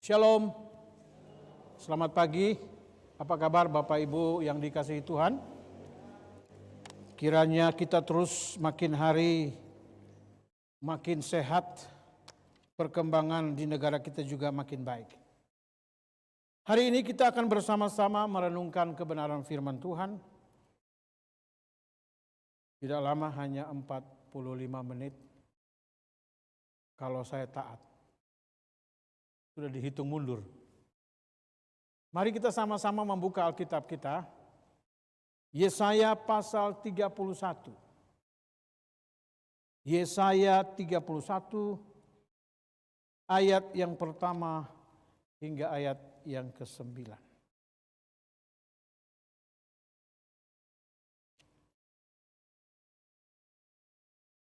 Shalom, selamat pagi. Apa kabar Bapak Ibu yang dikasihi Tuhan? Kiranya kita terus makin hari makin sehat, perkembangan di negara kita juga makin baik. Hari ini kita akan bersama-sama merenungkan kebenaran firman Tuhan. Tidak lama, hanya 45 menit kalau saya taat. Sudah dihitung mundur. Mari kita sama-sama membuka Alkitab kita. Yesaya pasal 31. Yesaya 31 ayat yang pertama hingga ayat yang ke-9.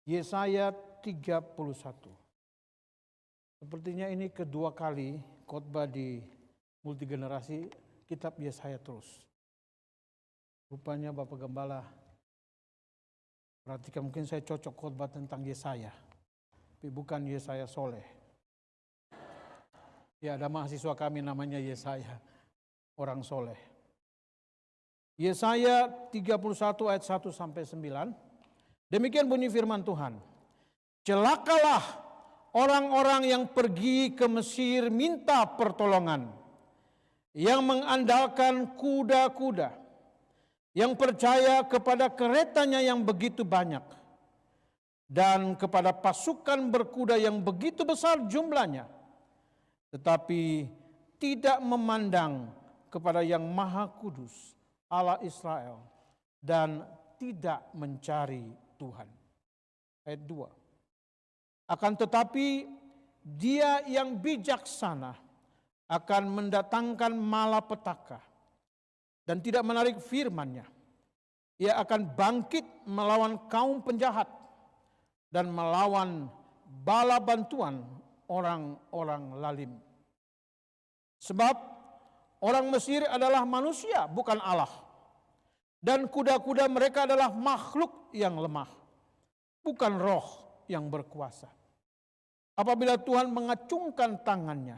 Yesaya 31. Sepertinya ini kedua kali khotbah di multigenerasi kitab Yesaya terus. Rupanya Bapak Gembala, perhatikan, mungkin saya cocok khotbah tentang Yesaya, tapi bukan Yesaya Soleh. Ya, ada mahasiswa kami namanya Yesaya, orang soleh. Yesaya 31 ayat 1 sampai 9. Demikian bunyi firman Tuhan. Celakalah orang-orang yang pergi ke Mesir minta pertolongan, yang mengandalkan kuda-kuda, yang percaya kepada keretanya yang begitu banyak, dan kepada pasukan berkuda yang begitu besar jumlahnya, tetapi tidak memandang kepada yang Maha Kudus, Allah Israel, dan tidak mencari Tuhan. Ayat 2. Akan tetapi dia yang bijaksana akan mendatangkan malapetaka dan tidak menarik firman-Nya. Ia akan bangkit melawan kaum penjahat dan melawan bala bantuan orang-orang lalim. Sebab orang Mesir adalah manusia, bukan Allah. Dan kuda-kuda mereka adalah makhluk yang lemah, bukan roh yang berkuasa. Apabila Tuhan mengacungkan tangannya,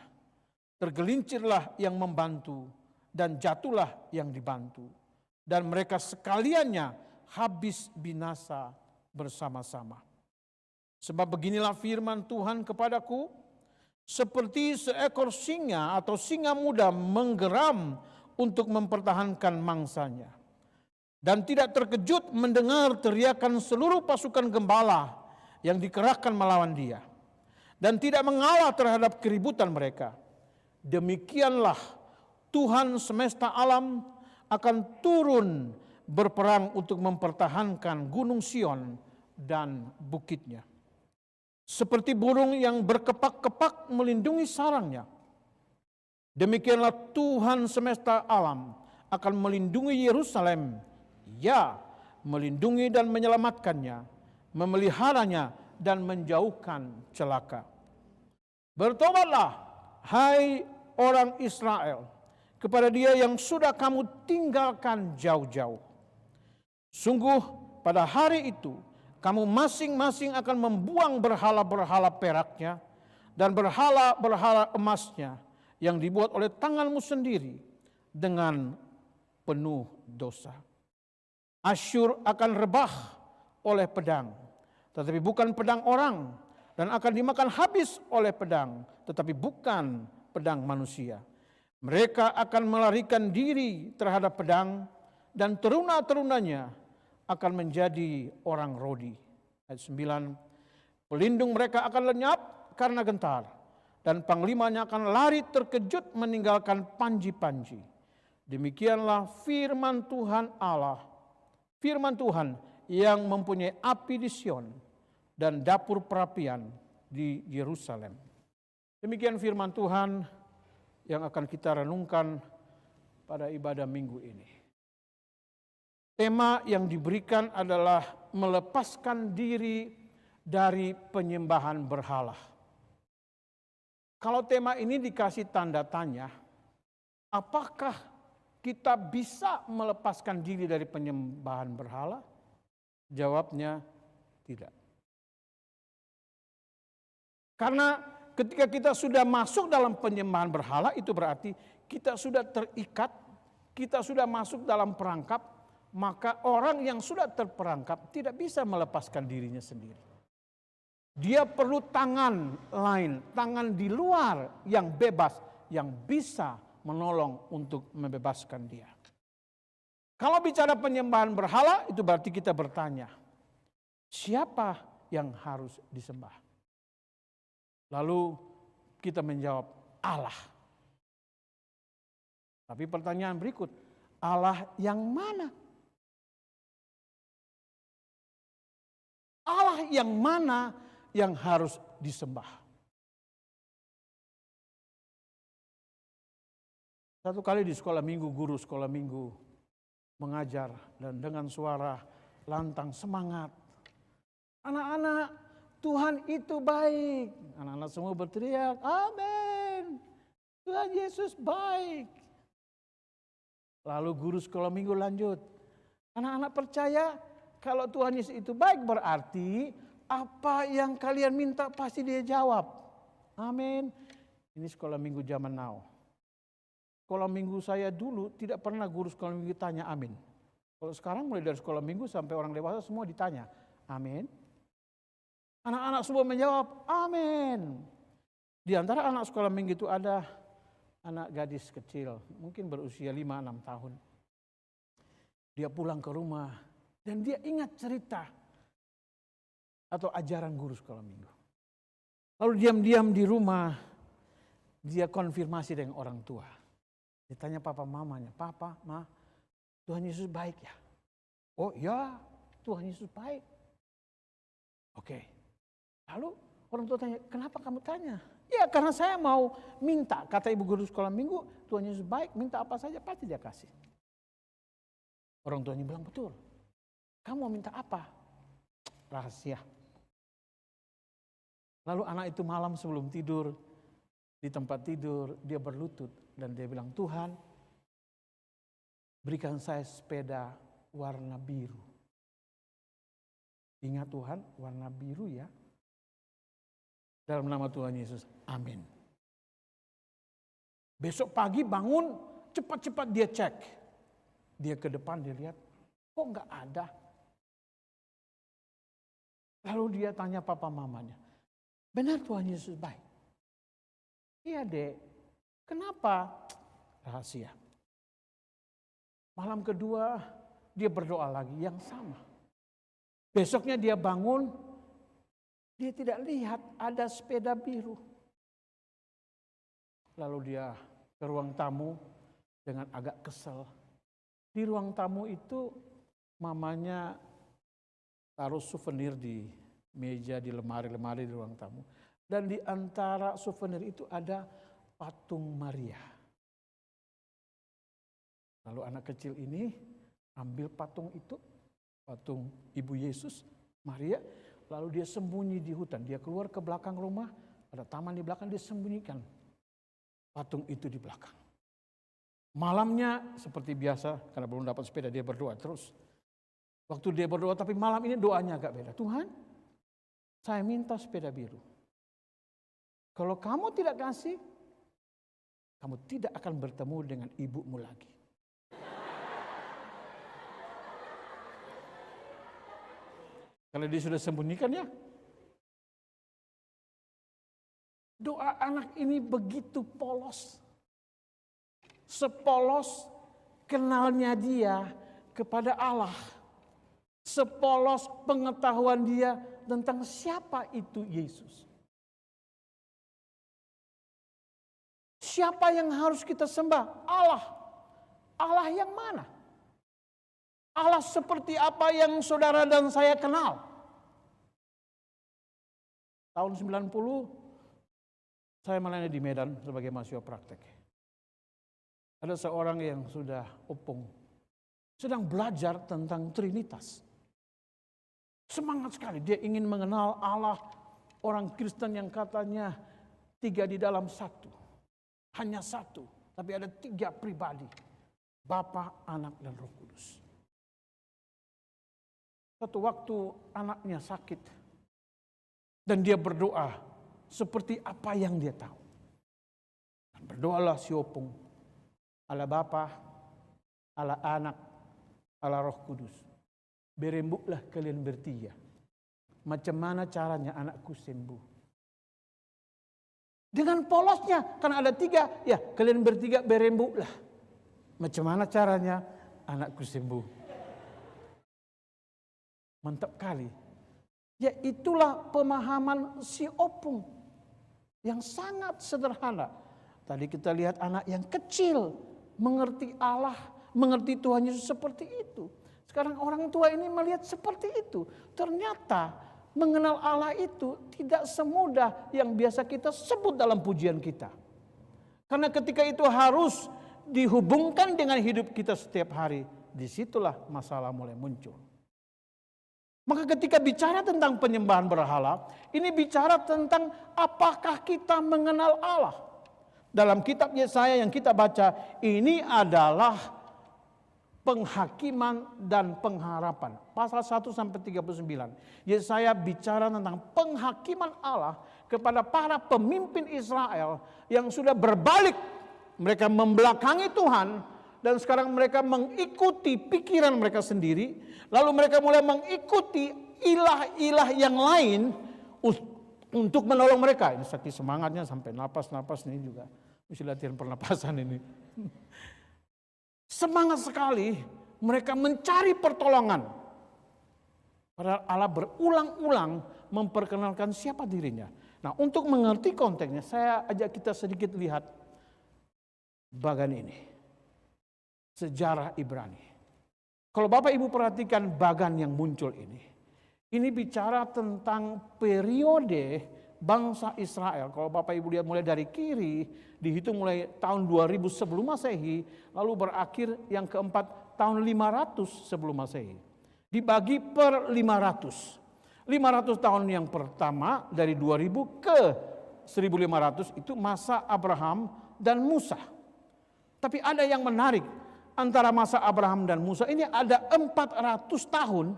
tergelincirlah yang membantu dan jatuhlah yang dibantu. Dan mereka sekaliannya habis binasa bersama-sama. Sebab beginilah firman Tuhan kepadaku, seperti seekor singa atau singa muda menggeram untuk mempertahankan mangsanya. Dan tidak terkejut mendengar teriakan seluruh pasukan gembala yang dikerahkan melawan dia. Dan tidak mengalah terhadap keributan mereka. Demikianlah Tuhan semesta alam akan turun berperang untuk mempertahankan gunung Sion dan bukitnya. Seperti burung yang berkepak-kepak melindungi sarangnya, demikianlah Tuhan semesta alam akan melindungi Yerusalem, ya, melindungi dan menyelamatkannya, memeliharanya dan menjauhkan celaka. Bertobatlah, hai orang Israel, kepada Dia yang sudah kamu tinggalkan jauh-jauh. Sungguh pada hari itu kamu masing-masing akan membuang berhala-berhala peraknya dan berhala-berhala emasnya yang dibuat oleh tanganmu sendiri dengan penuh dosa. Asyur akan rebah oleh pedang, tetapi bukan pedang orang, dan akan dimakan habis oleh pedang, tetapi bukan pedang manusia. Mereka akan melarikan diri terhadap pedang, dan teruna-terunanya akan menjadi orang Rodi. Ayat 9, pelindung mereka akan lenyap karena gentar, dan panglimanya akan lari terkejut meninggalkan panji-panji. Demikianlah firman Tuhan Allah, firman Tuhan yang mempunyai api di Sion dan dapur perapian di Yerusalem. Demikian firman Tuhan yang akan kita renungkan pada ibadah minggu ini. Tema yang diberikan adalah melepaskan diri dari penyembahan berhala. Kalau tema ini dikasih tanda tanya, apakah kita bisa melepaskan diri dari penyembahan berhala? Jawabnya tidak. Karena ketika kita sudah masuk dalam penyembahan berhala, itu berarti kita sudah terikat, kita sudah masuk dalam perangkap, maka orang yang sudah terperangkap tidak bisa melepaskan dirinya sendiri. Dia perlu tangan lain, tangan di luar yang bebas, yang bisa menolong untuk membebaskan dia. Kalau bicara penyembahan berhala, itu berarti kita bertanya, siapa yang harus disembah? Lalu kita menjawab, Allah. Tapi pertanyaan berikut, Allah yang mana? Allah yang mana yang harus disembah? Satu kali di sekolah minggu, guru sekolah minggu mengajar dan dengan suara lantang semangat. Anak-anak, Tuhan itu baik. Anak-anak semua berteriak, amin. Tuhan Yesus baik. Lalu guru sekolah minggu lanjut. Anak-anak percaya kalau Tuhan Yesus itu baik berarti apa yang kalian minta pasti dia jawab. Amin. Ini sekolah minggu zaman now. Sekolah minggu saya dulu tidak pernah guru sekolah minggu tanya amin. Kalau sekarang mulai dari sekolah minggu sampai orang dewasa semua ditanya amin. Anak-anak semua menjawab amin. Di antara anak sekolah minggu itu ada anak gadis kecil, mungkin berusia 5-6 tahun. Dia pulang ke rumah dan dia ingat cerita atau ajaran guru sekolah minggu. Lalu diam-diam di rumah dia konfirmasi dengan orang tua. Ditanya papa mamanya, papa, ma, Tuhan Yesus baik ya? Oh ya, Tuhan Yesus baik. Oke. Lalu orang tua tanya, kenapa kamu tanya? Ya karena saya mau minta, kata ibu guru sekolah minggu, Tuhan Yesus baik, minta apa saja pasti dia kasih. Orang tuanya bilang betul. Kamu mau minta apa? Rahasia. Lalu anak itu malam sebelum tidur, di tempat tidur, dia berlutut. Dan dia bilang, Tuhan, berikan saya sepeda warna biru. Ingat Tuhan, warna biru ya. Dalam nama Tuhan Yesus, amin. Besok pagi bangun, cepat-cepat dia cek. Dia ke depan, dia lihat, kok nggak ada. Lalu dia tanya papa mamanya, benar Tuhan Yesus baik? Iya dek, kenapa? Rahasia. Malam kedua dia berdoa lagi yang sama. Besoknya dia bangun, dia tidak lihat ada sepeda biru. Lalu dia ke ruang tamu dengan agak kesel. Di ruang tamu itu mamanya taruh souvenir di meja, di lemari-lemari di ruang tamu. Dan di antara souvenir itu ada patung Maria. Lalu anak kecil ini ambil patung itu, patung Ibu Yesus, Maria, lalu dia sembunyi di hutan. Dia keluar ke belakang rumah, ada taman di belakang, dia sembunyikan patung itu di belakang. Malamnya seperti biasa, karena belum dapat sepeda, dia berdoa terus. Waktu dia berdoa, tapi malam ini doanya agak beda. Tuhan, saya minta sepeda biru. Kalau kamu tidak kasih, kamu tidak akan bertemu dengan ibumu lagi. Kalau dia sudah sembunyikan ya. Doa anak ini begitu polos. Sepolos kenalnya dia kepada Allah. Sepolos pengetahuan dia tentang siapa itu Yesus. Siapa yang harus kita sembah? Allah. Allah yang mana? Allah seperti apa yang saudara dan saya kenal? Tahun 90, saya melayani di Medan sebagai mahasiswa praktek. Ada seorang yang sudah opung, sedang belajar tentang Trinitas. Semangat sekali, dia ingin mengenal Allah, orang Kristen yang katanya 3 di dalam 1. Hanya 1, tapi ada 3 pribadi. Bapa, Anak, dan Roh Kudus. Suatu waktu anaknya sakit. Dan dia berdoa, seperti apa yang dia tahu. Dan berdoalah si Opung, Allah Bapa, Allah Anak, Allah Roh Kudus. Berembuklah kalian bertiga. Macam mana caranya anakku sembuh? Dengan polosnya, karena ada tiga, ya kalian bertiga berembuklah. Macam mana caranya anakku sembuh? Mantap kali. Ya itulah pemahaman si Opung yang sangat sederhana. Tadi kita lihat anak yang kecil mengerti Allah, mengerti Tuhan Yesus seperti itu. Sekarang orang tua ini melihat seperti itu. Ternyata mengenal Allah itu tidak semudah yang biasa kita sebut dalam pujian kita. Karena ketika itu harus dihubungkan dengan hidup kita setiap hari, disitulah masalah mulai muncul. Maka ketika bicara tentang penyembahan berhala, ini bicara tentang apakah kita mengenal Allah. Dalam kitab Yesaya yang kita baca, ini adalah penghakiman dan pengharapan. Pasal 1 sampai 39. Yesaya bicara tentang penghakiman Allah kepada para pemimpin Israel yang sudah berbalik. Mereka membelakangi Tuhan dan sekarang mereka mengikuti pikiran mereka sendiri. Lalu mereka mulai mengikuti ilah-ilah yang lain untuk menolong mereka. Ini saking semangatnya sampai napas-napas ini juga. Mesti latihan pernapasan ini. Semangat sekali mereka mencari pertolongan. Padahal Allah berulang-ulang memperkenalkan siapa dirinya. Nah, untuk mengerti konteksnya, saya ajak kita sedikit lihat bagan ini. Sejarah Ibrani. Kalau Bapak Ibu perhatikan bagan yang muncul ini bicara tentang periode bangsa Israel. Kalau Bapak Ibu lihat mulai dari kiri, dihitung mulai tahun 2000 sebelum Masehi, lalu berakhir yang keempat tahun 500 sebelum Masehi. Dibagi per 500. 500 tahun yang pertama dari 2000 ke 1500 itu masa Abraham dan Musa. Tapi ada yang menarik, antara masa Abraham dan Musa ini ada 400 tahun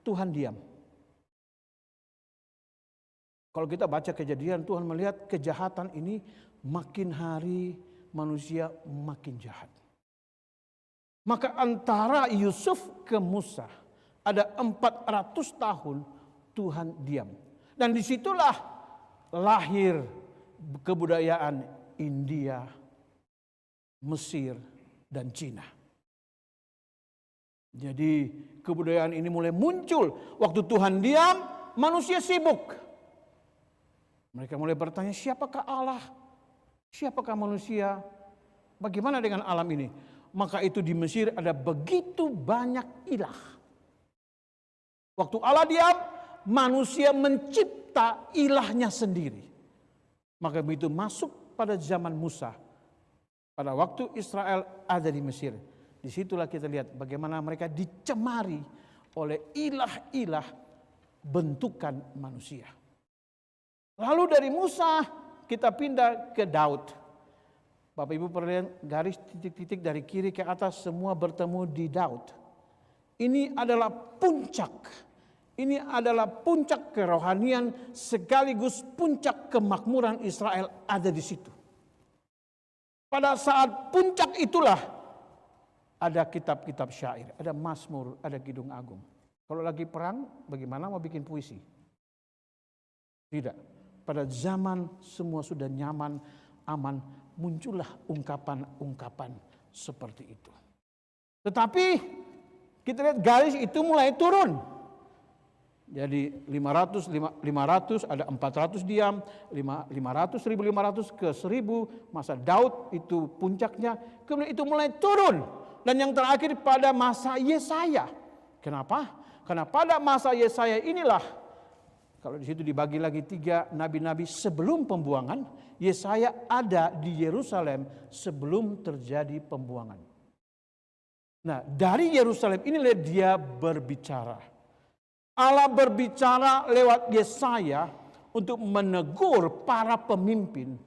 Tuhan diam. Kalau kita baca Kejadian, Tuhan melihat kejahatan ini makin hari manusia makin jahat. Maka antara Yusuf ke Musa ada 400 tahun Tuhan diam. Dan disitulah lahir kebudayaan India, Mesir, dan Cina. Jadi kebudayaan ini mulai muncul. Waktu Tuhan diam, manusia sibuk. Mereka mulai bertanya, siapakah Allah? Siapakah manusia? Bagaimana dengan alam ini? Maka itu di Mesir ada begitu banyak ilah. Waktu Allah diam, manusia mencipta ilahnya sendiri. Maka begitu masuk pada zaman Musa, pada waktu Israel ada di Mesir, disitulah kita lihat bagaimana mereka dicemari oleh ilah-ilah bentukan manusia. Lalu dari Musa kita pindah ke Daud. Bapak Ibu perhatikan garis titik-titik dari kiri ke atas semua bertemu di Daud. Ini adalah puncak. Ini adalah puncak kerohanian sekaligus puncak kemakmuran Israel ada di situ. Pada saat puncak itulah ada kitab-kitab syair, ada Mazmur, ada Kidung Agung. Kalau lagi perang, bagaimana mau bikin puisi? Tidak. Pada zaman semua sudah nyaman, aman, muncullah ungkapan-ungkapan seperti itu. Tetapi kita lihat garis itu mulai turun. Jadi 500 ada 400 diam, 500 1500 ke 1000 masa Daud itu puncaknya, kemudian itu mulai turun dan yang terakhir pada masa Yesaya. Kenapa? Karena pada masa Yesaya inilah, kalau di situ dibagi lagi 3 nabi-nabi sebelum pembuangan, Yesaya ada di Yerusalem sebelum terjadi pembuangan. Nah, dari Yerusalem inilah dia berbicara. Allah berbicara lewat Yesaya untuk menegur para pemimpin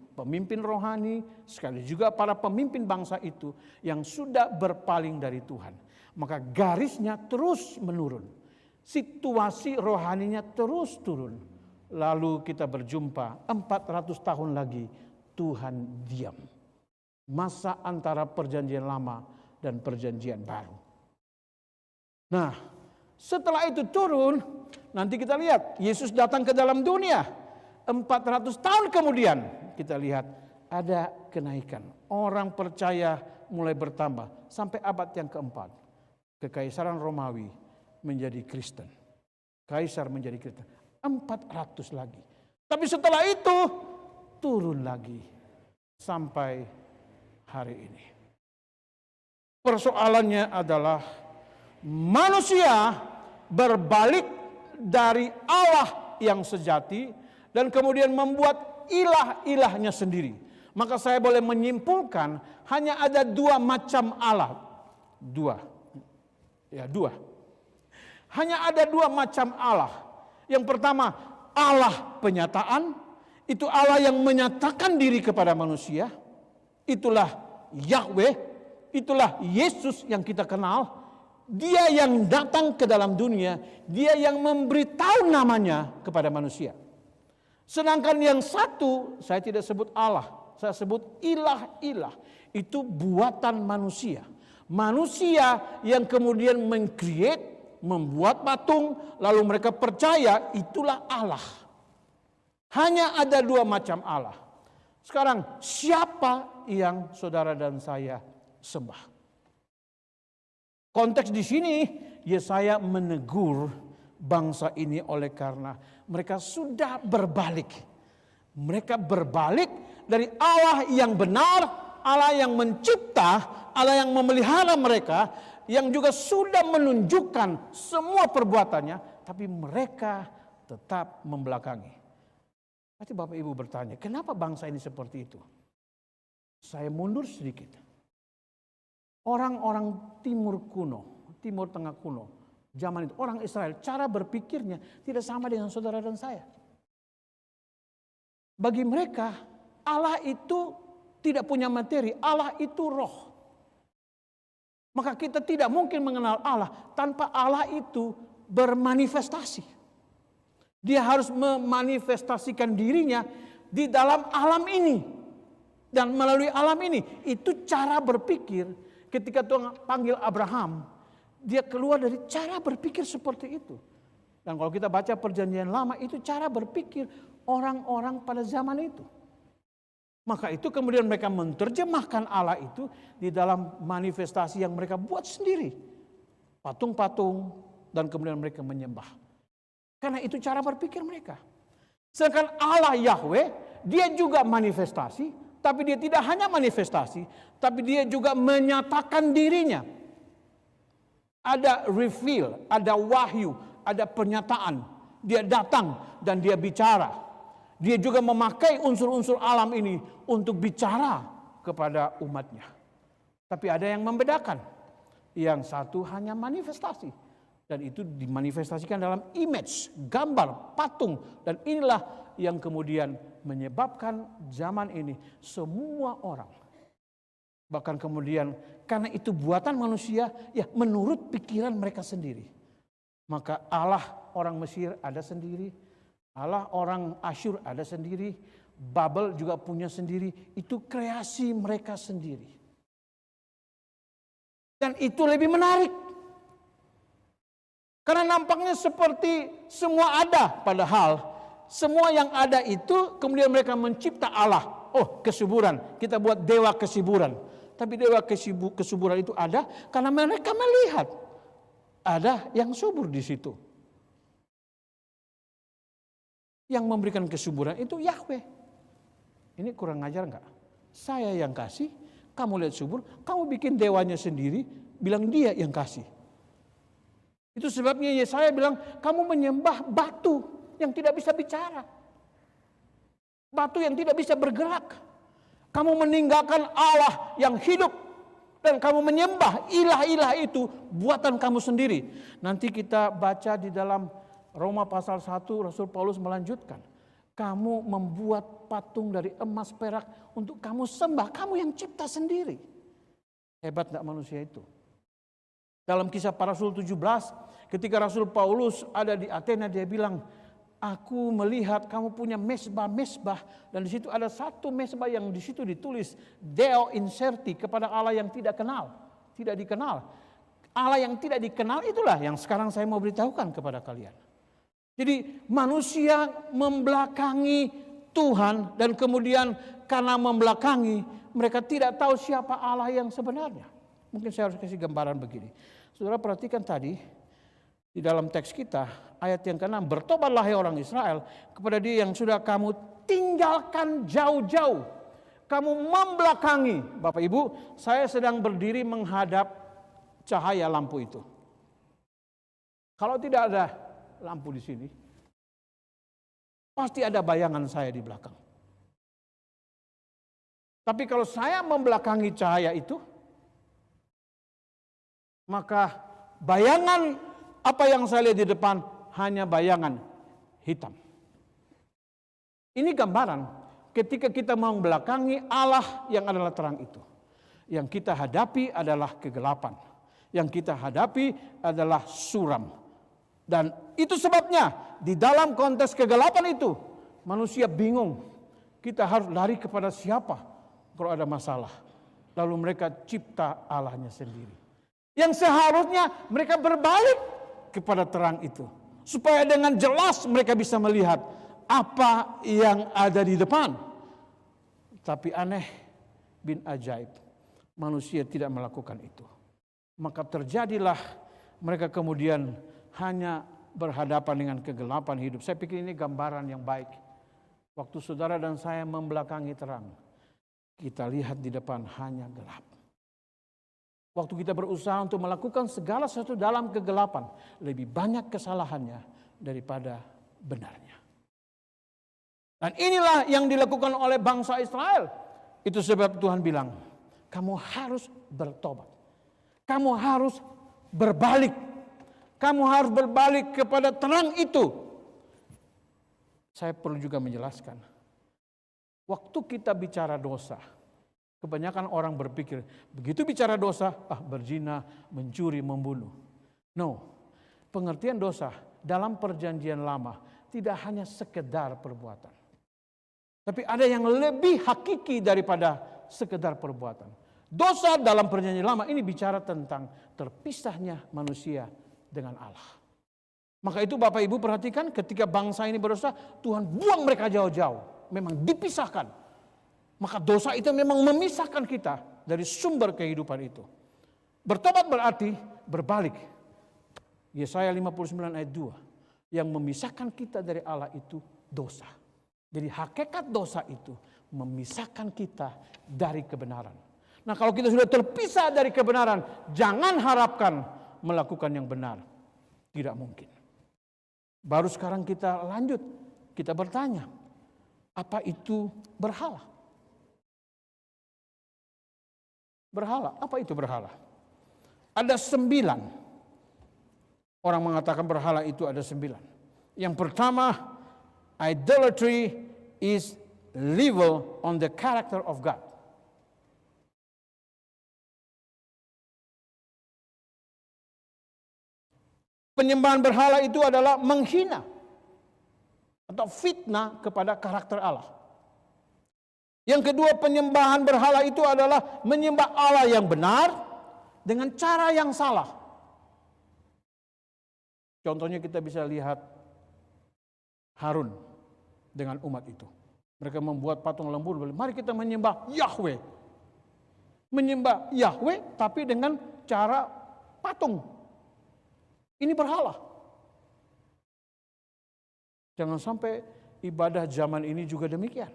rohani, sekali juga para pemimpin bangsa itu yang sudah berpaling dari Tuhan. Maka garisnya terus menurun. Situasi rohaninya terus turun. Lalu kita berjumpa 400 tahun lagi Tuhan diam. Masa antara perjanjian lama dan perjanjian baru. Nah, setelah itu turun, nanti kita lihat Yesus datang ke dalam dunia. 400 tahun kemudian kita lihat ada kenaikan. Orang percaya mulai bertambah sampai abad yang keempat. Kekaisaran Romawi menjadi Kristen. Kaisar menjadi Kristen. 400 lagi. Tapi setelah itu turun lagi sampai hari ini. Persoalannya adalah manusia berbalik dari Allah yang sejati dan kemudian membuat ilah-ilahnya sendiri. Maka saya boleh menyimpulkan hanya ada dua macam Allah. Dua. Hanya ada dua macam Allah. Yang pertama, Allah penyataan. Itu Allah yang menyatakan diri kepada manusia. Itulah Yahweh. Itulah Yesus yang kita kenal. Dia yang datang ke dalam dunia. Dia yang memberitahu namanya kepada manusia. Sedangkan yang satu, saya tidak sebut Allah. Saya sebut ilah-ilah. Itu buatan manusia. Manusia yang kemudian meng-create, membuat patung, lalu mereka percaya itulah Allah. Hanya ada dua macam Allah. Sekarang siapa yang saudara dan saya sembah? Konteks di sini Yesaya menegur bangsa ini oleh karena mereka sudah berbalik. Mereka berbalik dari Allah yang benar, Allah yang mencipta, Allah yang memelihara mereka, yang juga sudah menunjukkan semua perbuatannya, tapi mereka tetap membelakangi. Pasti Bapak Ibu bertanya, kenapa bangsa ini seperti itu? Saya mundur sedikit. Orang-orang timur kuno, timur tengah kuno, zaman itu orang Israel, cara berpikirnya tidak sama dengan saudara dan saya. Bagi mereka, Allah itu tidak punya materi, Allah itu roh. Maka kita tidak mungkin mengenal Allah tanpa Allah itu bermanifestasi. Dia harus memanifestasikan dirinya di dalam alam ini. Dan melalui alam ini, itu cara berpikir. Ketika Tuhan panggil Abraham, dia keluar dari cara berpikir seperti itu. Dan kalau kita baca perjanjian lama, itu cara berpikir orang-orang pada zaman itu. Maka itu kemudian mereka menerjemahkan Allah itu di dalam manifestasi yang mereka buat sendiri. Patung-patung dan kemudian mereka menyembah. Karena itu cara berpikir mereka. Sedangkan Allah Yahweh, dia juga manifestasi, tapi dia tidak hanya manifestasi, tapi dia juga menyatakan dirinya. Ada reveal, ada wahyu, ada pernyataan. Dia datang dan dia bicara. Dia juga memakai unsur-unsur alam ini untuk bicara kepada umatnya. Tapi ada yang membedakan. Yang satu hanya manifestasi. Dan itu dimanifestasikan dalam image, gambar, patung. Dan inilah yang kemudian menyebabkan zaman ini semua orang. Bahkan kemudian karena itu buatan manusia, ya menurut pikiran mereka sendiri. Maka Allah orang Mesir ada sendiri. Allah orang Asyur ada sendiri, Babel juga punya sendiri, itu kreasi mereka sendiri. Dan itu lebih menarik. Karena nampaknya seperti semua ada, padahal semua yang ada itu kemudian mereka mencipta Allah. Oh, kesuburan, kita buat dewa kesuburan. Tapi dewa kesuburan itu ada karena mereka melihat ada yang subur di situ. Yang memberikan kesuburan itu Yahweh. Ini kurang ajar enggak? Saya yang kasih, kamu lihat subur, kamu bikin dewanya sendiri, bilang dia yang kasih. Itu sebabnya Yesaya bilang, kamu menyembah batu yang tidak bisa bicara. Batu yang tidak bisa bergerak. Kamu meninggalkan Allah yang hidup. Dan kamu menyembah ilah-ilah itu buatan kamu sendiri. Nanti kita baca di dalam Roma pasal 1, Rasul Paulus melanjutkan. Kamu membuat patung dari emas perak untuk kamu sembah. Kamu yang cipta sendiri. Hebat enggak manusia itu? Dalam Kisah Para Rasul 17, ketika Rasul Paulus ada di Athena, dia bilang, aku melihat kamu punya mesbah-mesbah, dan di situ ada satu mesbah yang di situ ditulis Deo Inserti, kepada Allah yang tidak dikenal. Allah yang tidak dikenal itulah yang sekarang saya mau beritahukan kepada kalian. Jadi manusia membelakangi Tuhan, dan kemudian karena membelakangi, mereka tidak tahu siapa Allah yang sebenarnya. Mungkin saya harus kasih gambaran begini. Saudara perhatikan tadi di dalam teks kita ayat yang ke-6, bertobatlah hai orang Israel kepada Dia yang sudah kamu tinggalkan jauh-jauh. Kamu membelakangi. Bapak Ibu, saya sedang berdiri menghadap cahaya lampu itu. Kalau tidak ada lampu di sini, pasti ada bayangan saya di belakang. Tapi kalau saya membelakangi cahaya itu, maka bayangan apa yang saya lihat di depan hanya bayangan hitam. Ini gambaran ketika kita membelakangi Allah yang adalah terang itu. Yang kita hadapi adalah kegelapan. Yang kita hadapi adalah suram. Dan itu sebabnya di dalam konteks kegelapan itu manusia bingung. Kita harus lari kepada siapa kalau ada masalah. Lalu mereka cipta Allahnya sendiri. Yang seharusnya mereka berbalik kepada terang itu. Supaya dengan jelas mereka bisa melihat apa yang ada di depan. Tapi aneh bin ajaib, manusia tidak melakukan itu. Maka terjadilah mereka kemudian hanya berhadapan dengan kegelapan hidup. Saya pikir ini gambaran yang baik. Waktu saudara dan saya membelakangi terang, kita lihat di depan hanya gelap. Waktu kita berusaha untuk melakukan segala sesuatu dalam kegelapan, lebih banyak kesalahannya daripada benarnya. Dan inilah yang dilakukan oleh bangsa Israel. Itu sebab Tuhan bilang, kamu harus bertobat. Kamu harus berbalik. Kamu harus berbalik kepada terang itu. Saya perlu juga menjelaskan. Waktu kita bicara dosa, kebanyakan orang berpikir, begitu bicara dosa, berzina, mencuri, membunuh. No, pengertian dosa dalam perjanjian lama tidak hanya sekedar perbuatan. Tapi ada yang lebih hakiki daripada sekedar perbuatan. Dosa dalam perjanjian lama ini bicara tentang terpisahnya manusia dengan Allah. Maka itu Bapak Ibu perhatikan ketika bangsa ini berdosa, Tuhan buang mereka jauh-jauh. Memang dipisahkan. Maka dosa itu memang memisahkan kita dari sumber kehidupan itu. Bertobat berarti berbalik. Yesaya 59 ayat 2. Yang memisahkan kita dari Allah itu dosa. Jadi hakikat dosa itu memisahkan kita dari kebenaran. Nah kalau kita sudah terpisah dari kebenaran, jangan harapkan melakukan yang benar. Tidak mungkin. Baru sekarang kita lanjut, kita bertanya, apa itu berhala? Berhala, apa itu berhala? Ada 9. Orang mengatakan berhala itu ada 9. Yang pertama, idolatry is libel on the character of God. Penyembahan berhala itu adalah menghina atau fitnah kepada karakter Allah. Yang kedua, penyembahan berhala itu adalah menyembah Allah yang benar dengan cara yang salah. Contohnya kita bisa lihat Harun dengan umat itu. Mereka membuat patung lembu. Mari kita menyembah Yahweh. Menyembah Yahweh tapi dengan cara patung. Ini berhala. Jangan sampai ibadah zaman ini juga demikian.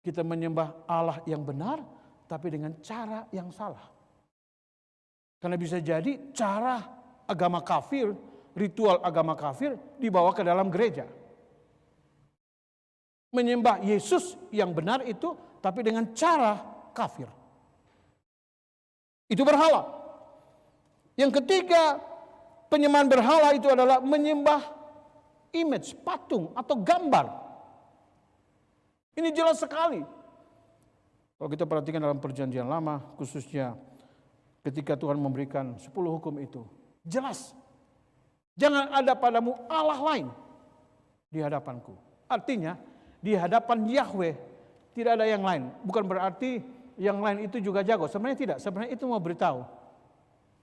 Kita menyembah Allah yang benar, tapi dengan cara yang salah. Karena bisa jadi cara agama kafir, ritual agama kafir dibawa ke dalam gereja. Menyembah Yesus yang benar itu, tapi dengan cara kafir. Itu berhala. Yang ketiga, penyembahan berhala itu adalah menyembah image, patung atau gambar. Ini jelas sekali. Kalau kita perhatikan dalam perjanjian lama, khususnya ketika Tuhan memberikan 10 hukum itu, jelas. Jangan ada padamu Allah lain. di hadapanku. Artinya di hadapan Yahweh tidak ada yang lain. Bukan berarti yang lain itu juga jago. Sebenarnya tidak. Sebenarnya itu mau beritahu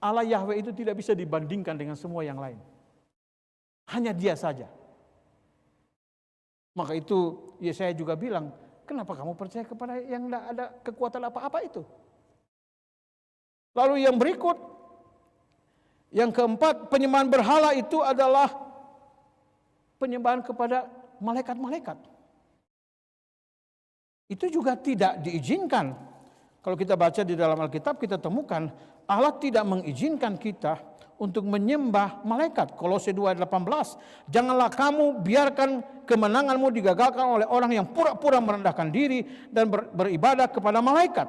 Allah Yahweh itu tidak bisa dibandingkan dengan semua yang lain. Hanya Dia saja. Maka itu Yesaya juga bilang, kenapa kamu percaya kepada yang tidak ada kekuatan apa-apa itu? Lalu yang berikut, yang keempat, penyembahan berhala itu adalah penyembahan kepada malaikat-malaikat. Itu juga tidak diizinkan. Kalau kita baca di dalam Alkitab, kita temukan Allah tidak mengizinkan kita untuk menyembah malaikat. Kolose 2:18, janganlah kamu biarkan kemenanganmu digagalkan oleh orang yang pura-pura merendahkan diri dan beribadah kepada malaikat,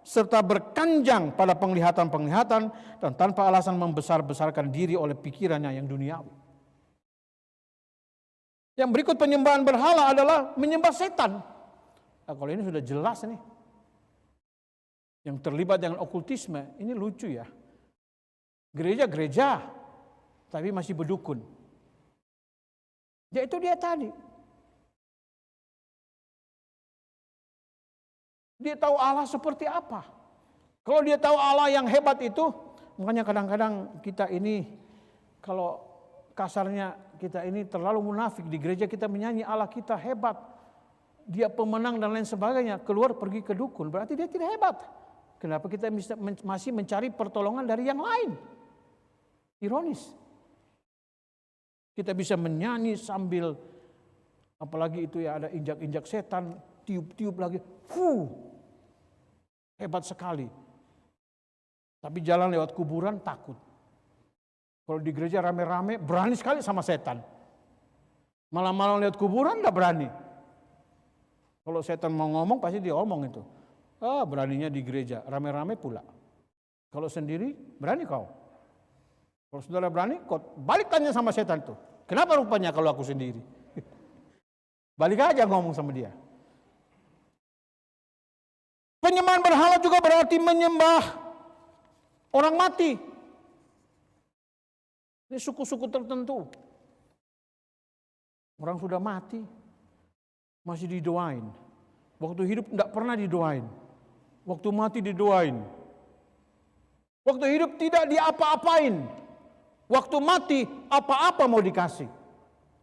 serta berkanjang pada penglihatan-penglihatan dan tanpa alasan membesar-besarkan diri oleh pikirannya yang duniawi. Yang berikut penyembahan berhala adalah menyembah setan. Nah, kalau ini sudah jelas nih. Yang terlibat dengan okultisme, ini lucu ya. Gereja-gereja, tapi masih berdukun. Ya itu dia tadi. Dia tahu Allah seperti apa. Kalau dia tahu Allah yang hebat itu, makanya kadang-kadang kita ini, kalau kasarnya kita ini terlalu munafik. Di gereja kita menyanyi Allah kita hebat, Dia pemenang dan lain sebagainya. Keluar pergi ke dukun, berarti dia tidak hebat. Kenapa kita masih mencari pertolongan dari yang lain? Ironis. Kita bisa menyanyi sambil, apalagi itu ya ada injak-injak setan, tiup-tiup lagi. Hebat sekali. Tapi jalan lewat kuburan takut. Kalau di gereja rame-rame berani sekali sama setan. Malam-malam lewat kuburan enggak berani. Kalau setan mau ngomong pasti dia ngomong itu. Beraninya di gereja, rame-rame pula. Kalau sendiri, berani kau. Kalau saudara berani, kau balik tanya sama setan itu. Kenapa rupanya kalau aku sendiri? Balik aja ngomong sama dia. Penyembahan berhala juga berarti menyembah orang mati. Ini suku-suku tertentu. Orang sudah mati, masih didoain. Waktu hidup tidak pernah didoain. Waktu mati didoain. Waktu hidup tidak diapa-apain. Waktu mati apa-apa mau dikasih.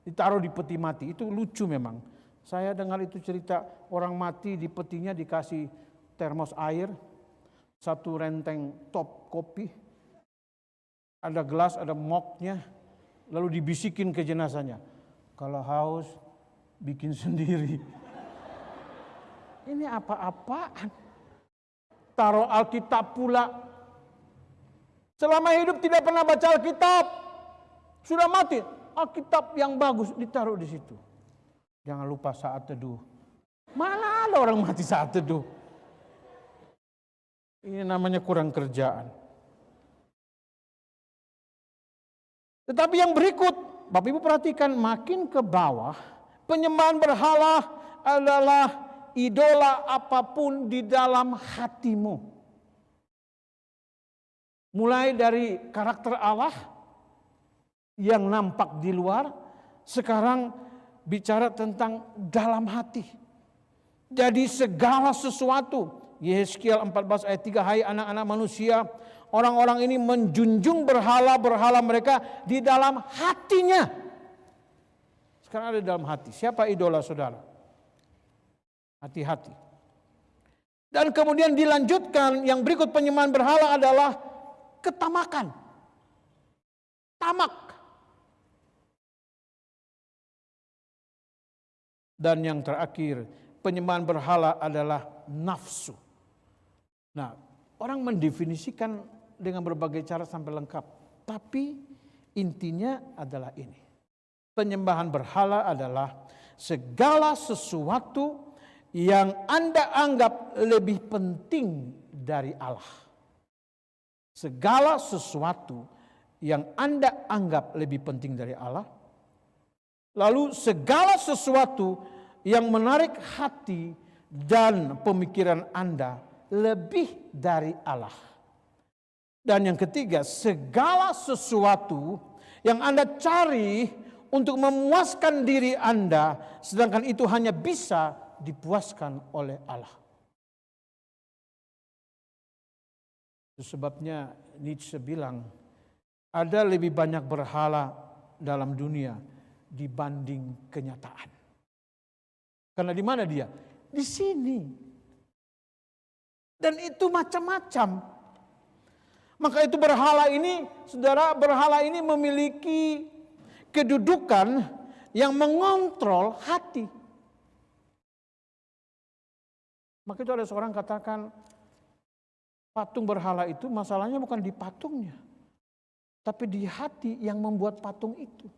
Ditaruh di peti mati. Itu lucu memang. Saya dengar itu cerita orang mati di petinya dikasih termos air, satu renteng top kopi, ada gelas, ada moknya, lalu dibisikin ke jenazahnya. Kalau haus, bikin sendiri. Ini apa-apaan? Taruh Alkitab pula. Selama hidup tidak pernah baca Alkitab. Sudah mati, Alkitab yang bagus ditaruh di situ. Jangan lupa saat teduh. Mana ada orang mati saat teduh? Ini namanya kurang kerjaan. Tetapi yang berikut, Bapak Ibu perhatikan, makin ke bawah, penyembahan berhala adalah idola apapun di dalam hatimu. Mulai dari karakter Allah yang nampak di luar, sekarang bicara tentang dalam hati. Jadi segala sesuatu, Yehezkiel 14 ayat 3, hai anak-anak manusia, orang-orang ini menjunjung berhala-berhala mereka di dalam hatinya. Sekarang ada di dalam hati. Siapa idola saudara? Hati-hati. Dan kemudian dilanjutkan, yang berikut penyembahan berhala adalah ketamakan. Tamak. Dan yang terakhir, penyembahan berhala adalah nafsu. Nah, orang mendefinisikan dengan berbagai cara sampai lengkap. Tapi intinya adalah ini. Penyembahan berhala adalah segala sesuatu yang Anda anggap lebih penting dari Allah. Segala sesuatu yang Anda anggap lebih penting dari Allah. Lalu segala sesuatu yang menarik hati dan pemikiran Anda lebih dari Allah. Dan yang ketiga, segala sesuatu yang Anda cari untuk memuaskan diri Anda, sedangkan itu hanya bisa dipuaskan oleh Allah. Itu sebabnya Nietzsche bilang, ada lebih banyak berhala dalam dunia dibanding kenyataan. Karena di mana dia? Di sini. Dan itu macam-macam. Maka itu berhala ini, saudara, berhala ini memiliki kedudukan yang mengontrol hati. Maka itu ada seorang katakan, patung berhala itu masalahnya bukan di patungnya, tapi di hati yang membuat patung itu.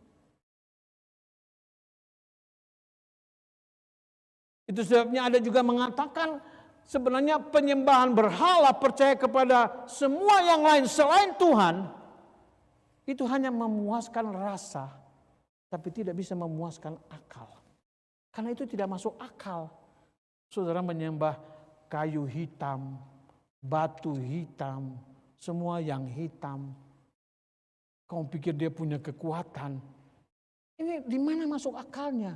Itu sebabnya ada juga mengatakan sebenarnya penyembahan berhala, percaya kepada semua yang lain selain Tuhan, itu hanya memuaskan rasa, tapi tidak bisa memuaskan akal. Karena itu tidak masuk akal. Saudara menyembah kayu hitam, batu hitam, semua yang hitam. Kamu pikir dia punya kekuatan. Ini di mana masuk akalnya?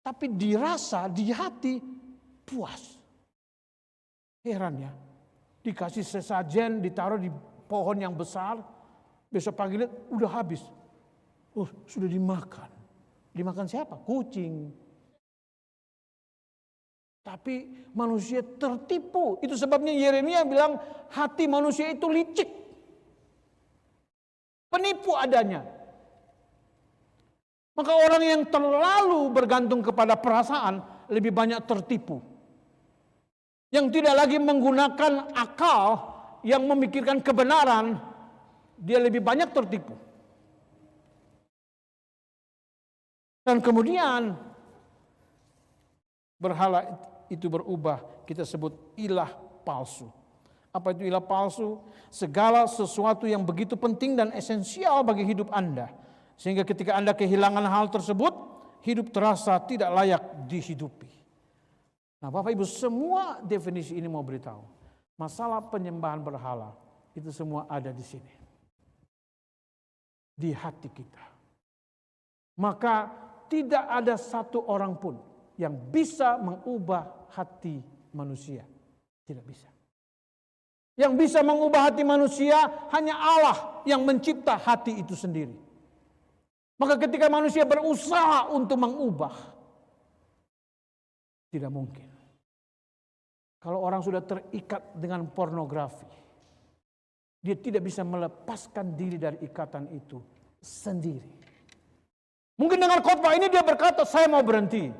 Tapi dirasa, di hati, puas. Heran ya. Dikasih sesajen, ditaruh di pohon yang besar. Besok pagi lihat, udah habis. Oh, sudah dimakan. Dimakan siapa? Kucing. Tapi manusia tertipu. Itu sebabnya Yeremia bilang, hati manusia itu licik. Penipu adanya. Maka orang yang terlalu bergantung kepada perasaan lebih banyak tertipu. Yang tidak lagi menggunakan akal, yang memikirkan kebenaran, dia lebih banyak tertipu. Dan kemudian berhala itu berubah, kita sebut ilah palsu. Apa itu ilah palsu? Segala sesuatu yang begitu penting dan esensial bagi hidup Anda, sehingga ketika Anda kehilangan hal tersebut, hidup terasa tidak layak dihidupi. Nah, Bapak Ibu, semua definisi ini mau beritahu. Masalah penyembahan berhala, itu semua ada di sini. Di hati kita. Maka tidak ada satu orang pun yang bisa mengubah hati manusia. Tidak bisa. Yang bisa mengubah hati manusia hanya Allah yang mencipta hati itu sendiri. Maka ketika manusia berusaha untuk mengubah, tidak mungkin. Kalau orang sudah terikat dengan pornografi, dia tidak bisa melepaskan diri dari ikatan itu sendiri. Mungkin dengan khotbah ini dia berkata, saya mau berhenti.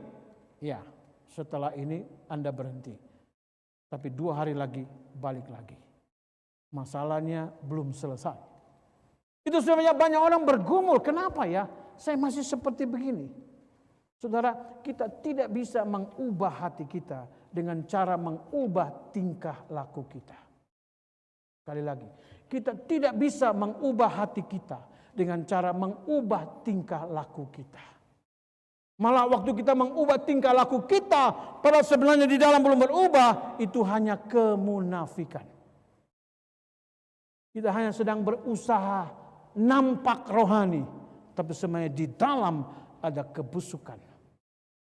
Ya, setelah ini Anda berhenti. Tapi 2 hari lagi balik lagi. Masalahnya belum selesai. Itu sebenarnya banyak orang bergumul. Kenapa ya? Saya masih seperti begini. Saudara, kita tidak bisa mengubah hati kita dengan cara mengubah tingkah laku kita. Sekali lagi, kita tidak bisa mengubah hati kita dengan cara mengubah tingkah laku kita. Malah waktu kita mengubah tingkah laku kita, padahal sebenarnya di dalam belum berubah, itu hanya kemunafikan. Kita hanya sedang berusaha nampak rohani, tapi sebenarnya di dalam ada kebusukan.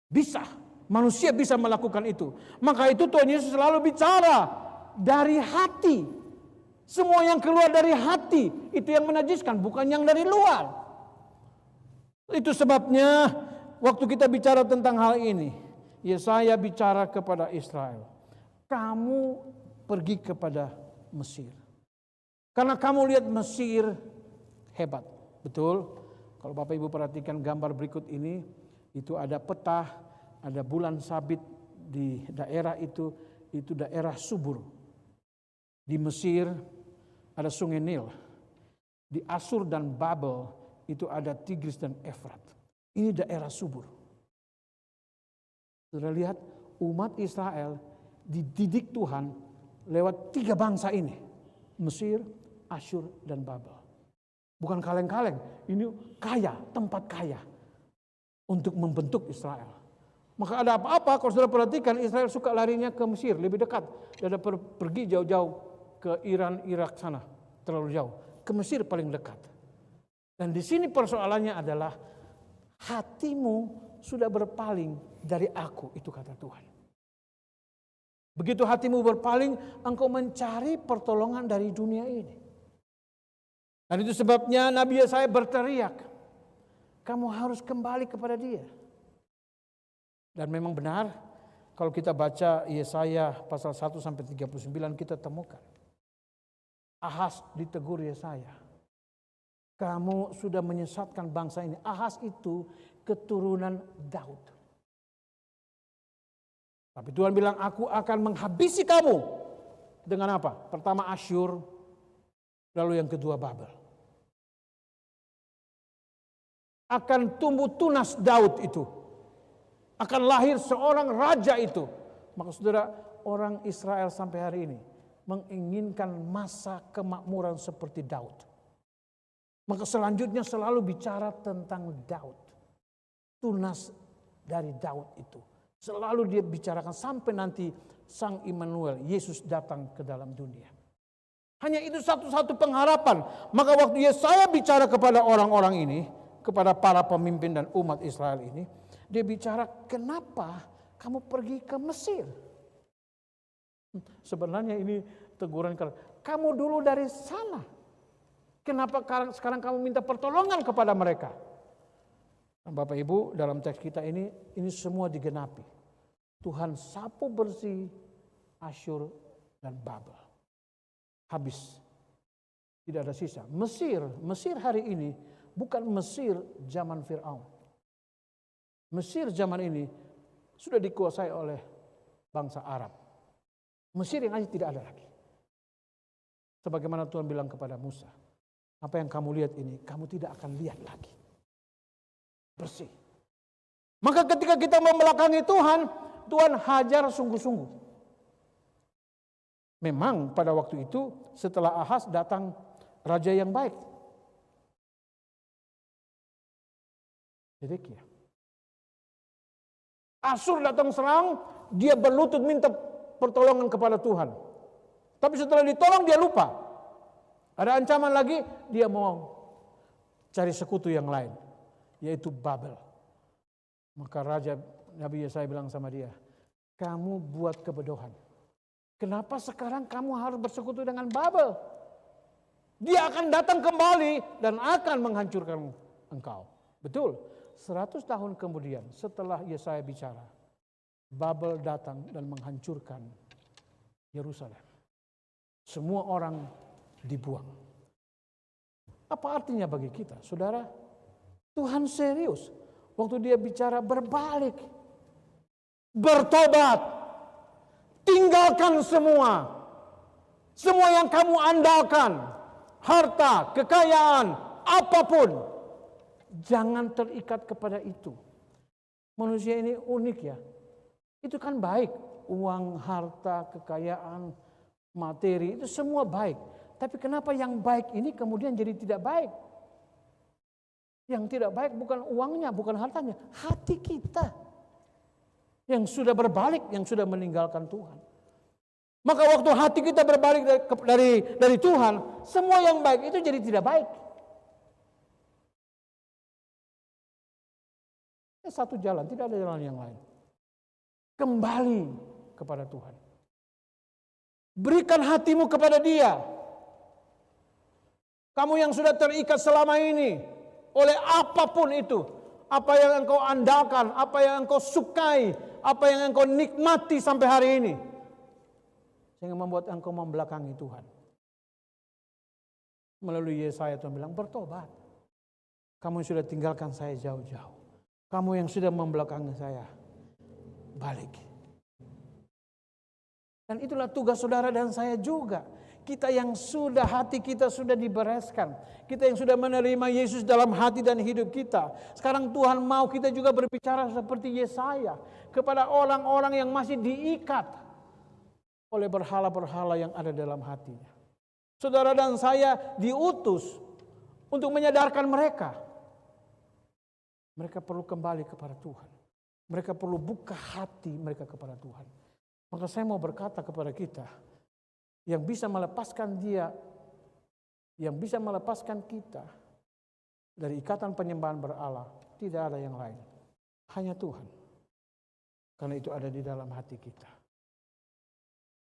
Bisa, manusia bisa melakukan itu. Maka itu Tuhan Yesus selalu bicara dari hati. Semua yang keluar dari hati itu yang menajiskan, bukan yang dari luar. Itu sebabnya waktu kita bicara tentang hal ini, Yesaya bicara kepada Israel, kamu pergi kepada Mesir. Karena kamu lihat Mesir hebat, betul? Kalau Bapak Ibu perhatikan gambar berikut ini, itu ada peta, ada bulan sabit di daerah itu daerah subur. Di Mesir ada sungai Nil. Di Asur dan Babel itu ada Tigris dan Efrat. Ini daerah subur. Sudah lihat umat Israel dididik Tuhan lewat 3 bangsa ini. Mesir, Asyur, dan Babel. Bukan kaleng-kaleng, ini kaya, tempat kaya untuk membentuk Israel. Maka ada apa-apa, kalau sudah perhatikan, Israel suka larinya ke Mesir, lebih dekat. Daripada pergi jauh-jauh ke Iran, Irak sana, terlalu jauh. Ke Mesir paling dekat. Dan di sini persoalannya adalah hatimu sudah berpaling dari aku, itu kata Tuhan. Begitu hatimu berpaling, engkau mencari pertolongan dari dunia ini. Dan itu sebabnya Nabi Yesaya berteriak, kamu harus kembali kepada Dia. Dan memang benar, kalau kita baca Yesaya pasal 1 sampai 39 kita temukan. Ahaz ditegur Yesaya, kamu sudah menyesatkan bangsa ini. Ahaz itu keturunan Daud. Tapi Tuhan bilang, aku akan menghabisi kamu. Dengan apa? Pertama Asyur, lalu yang kedua Babel. Akan tumbuh tunas Daud itu. Akan lahir seorang raja itu. Maka saudara, orang Israel sampai hari ini menginginkan masa kemakmuran seperti Daud. Maka selanjutnya selalu bicara tentang Daud. Tunas dari Daud itu. Selalu dia bicarakan sampai nanti Sang Immanuel, Yesus datang ke dalam dunia. Hanya itu satu-satu pengharapan. Maka waktu Yesaya bicara kepada orang-orang ini, kepada para pemimpin dan umat Israel ini, dia bicara, kenapa kamu pergi ke Mesir? Sebenarnya ini teguran, kamu dulu dari sana. Kenapa sekarang kamu minta pertolongan kepada mereka? Bapak Ibu, dalam teks kita ini semua digenapi. Tuhan sapu bersih Asyur dan Babel. Habis. Tidak ada sisa. Mesir hari ini bukan Mesir zaman Fir'aun. Mesir zaman ini sudah dikuasai oleh bangsa Arab. Mesir yang aja tidak ada lagi. Sebagaimana Tuhan bilang kepada Musa, apa yang kamu lihat ini, kamu tidak akan lihat lagi. Bersih. Maka ketika kita membelakangi Tuhan, Tuhan hajar sungguh-sungguh. Memang pada waktu itu setelah Ahaz datang raja yang baik. Zedekia. Asyur datang serang, dia berlutut minta pertolongan kepada Tuhan. Tapi setelah ditolong dia lupa. Ada ancaman lagi, dia mau cari sekutu yang lain, yaitu Babel. Maka Raja Nabi Yesaya bilang sama dia, kamu buat kebodohan. Kenapa sekarang kamu harus bersekutu dengan Babel? Dia akan datang kembali dan akan menghancurkan engkau. Betul, 100 tahun kemudian setelah Yesaya bicara, Babel datang dan menghancurkan Yerusalem. Semua orang dibuang. Apa artinya bagi kita, saudara? Tuhan serius. Waktu dia bicara berbalik. Bertobat. Tinggalkan semua. Semua yang kamu andalkan. Harta, kekayaan, apapun. Jangan terikat kepada itu. Manusia ini unik ya. Itu kan baik. Uang, harta, kekayaan, materi, itu semua baik. Tapi kenapa yang baik ini kemudian jadi tidak baik? Yang tidak baik bukan uangnya, bukan hartanya. Hati kita. Yang sudah berbalik, yang sudah meninggalkan Tuhan. Maka waktu hati kita berbalik dari Tuhan, semua yang baik itu jadi tidak baik. Satu jalan, tidak ada jalan yang lain. Kembali kepada Tuhan. Berikan hatimu kepada Dia. Kamu yang sudah terikat selama ini oleh apapun itu. Apa yang engkau andalkan, apa yang engkau sukai, apa yang engkau nikmati sampai hari ini. Sehingga membuat engkau membelakangi Tuhan. Melalui Yesaya Tuhan bilang, bertobat. Kamu yang sudah tinggalkan saya jauh-jauh. Kamu yang sudah membelakangi saya, balik. Dan itulah tugas saudara dan saya juga. Kita yang sudah hati kita sudah dibereskan. Kita yang sudah menerima Yesus dalam hati dan hidup kita. Sekarang Tuhan mau kita juga berbicara seperti Yesaya. Kepada orang-orang yang masih diikat oleh berhala-berhala yang ada dalam hatinya. Saudara dan saya diutus untuk menyadarkan mereka. Mereka perlu kembali kepada Tuhan. Mereka perlu buka hati mereka kepada Tuhan. Maka saya mau berkata kepada kita, yang bisa melepaskan dia, yang bisa melepaskan kita dari ikatan penyembahan berhala, tidak ada yang lain. Hanya Tuhan. Karena itu ada di dalam hati kita.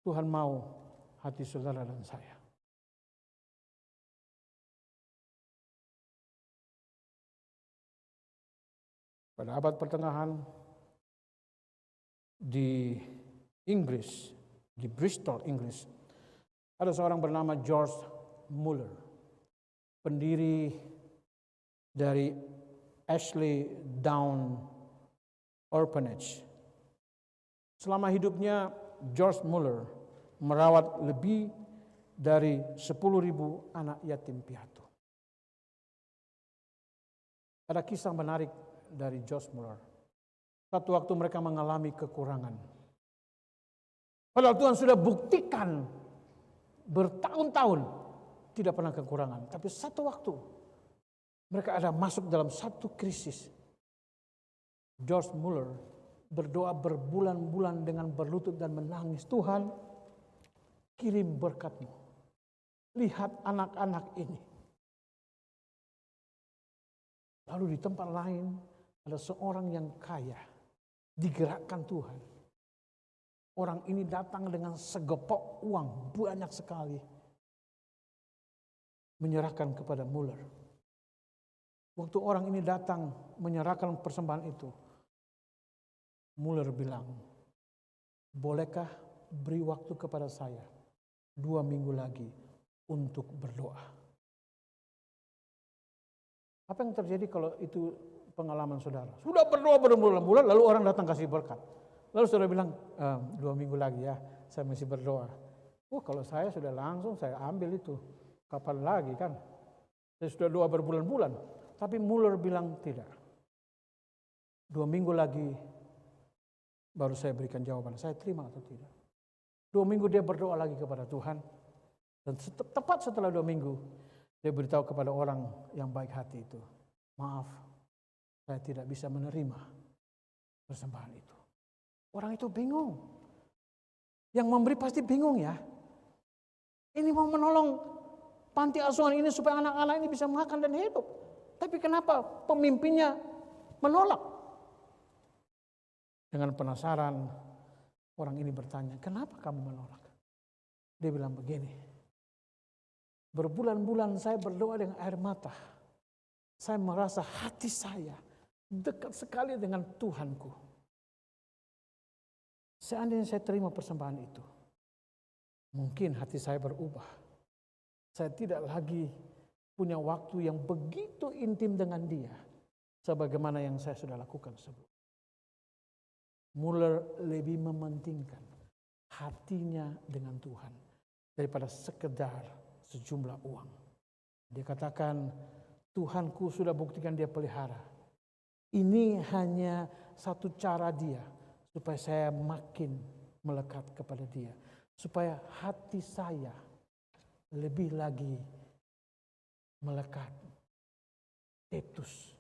Tuhan mau hati saudara dan saya. Pada abad pertengahan di Inggris, di Bristol, Inggris, ada seorang bernama George Muller, pendiri dari Ashley Down Orphanage. Selama hidupnya, George Muller merawat lebih dari 10.000 anak yatim piatu. Ada kisah menarik dari George Muller. Satu waktu mereka mengalami kekurangan. Padahal Tuhan sudah buktikan bertahun-tahun tidak pernah kekurangan. Tapi satu waktu mereka ada masuk dalam satu krisis. George Muller berdoa berbulan-bulan dengan berlutut dan menangis. Tuhan, kirim berkat-Mu. Lihat anak-anak ini. Lalu di tempat lain ada seorang yang kaya, digerakkan Tuhan. Orang ini datang dengan segepok uang, banyak sekali. Menyerahkan kepada Muller. Waktu orang ini datang menyerahkan persembahan itu, Muller bilang, bolehkah beri waktu kepada saya 2 minggu lagi untuk berdoa? Apa yang terjadi kalau itu pengalaman saudara? Sudah berdoa berbulan-bulan, lalu orang datang kasih berkat. Lalu saudara bilang, 2 minggu lagi ya, saya masih berdoa. Oh, kalau saya sudah langsung saya ambil itu. Kapan lagi kan? Saya sudah doa berbulan-bulan. Tapi Muller bilang tidak. 2 minggu lagi baru saya berikan jawaban. Saya terima atau tidak. 2 minggu dia berdoa lagi kepada Tuhan. Dan tepat setelah 2 minggu, dia beritahu kepada orang yang baik hati itu. Maaf, saya tidak bisa menerima persembahan itu. Orang itu bingung. Yang memberi pasti bingung ya. Ini mau menolong panti asuhan ini supaya anak-anak ini bisa makan dan hidup. Tapi kenapa pemimpinnya menolak? Dengan penasaran, orang ini bertanya, kenapa kamu menolak? Dia bilang begini, berbulan-bulan saya berdoa dengan air mata. Saya merasa hati saya dekat sekali dengan Tuhanku. Seandainya saya terima persembahan itu, mungkin hati saya berubah. Saya tidak lagi punya waktu yang begitu intim dengan dia, sebagaimana yang saya sudah lakukan sebelumnya. Muller lebih mementingkan hatinya dengan Tuhan daripada sekedar sejumlah uang. Dia katakan, Tuhanku sudah buktikan dia pelihara. Ini hanya satu cara dia supaya saya makin melekat kepada dia. Supaya hati saya lebih lagi melekat. Tetus.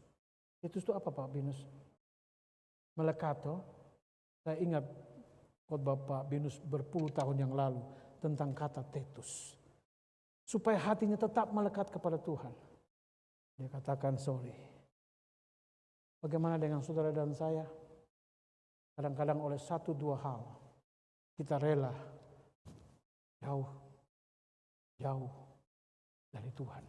Tetus itu apa Pak Binus? Melekat toh? Saya ingat khotbah Pak Binus berpuluh tahun yang lalu tentang kata tetus. Supaya hatinya tetap melekat kepada Tuhan. Dia katakan sorry. Bagaimana dengan saudara dan saya? Kadang-kadang oleh 1-2 hal kita rela jauh dari Tuhan.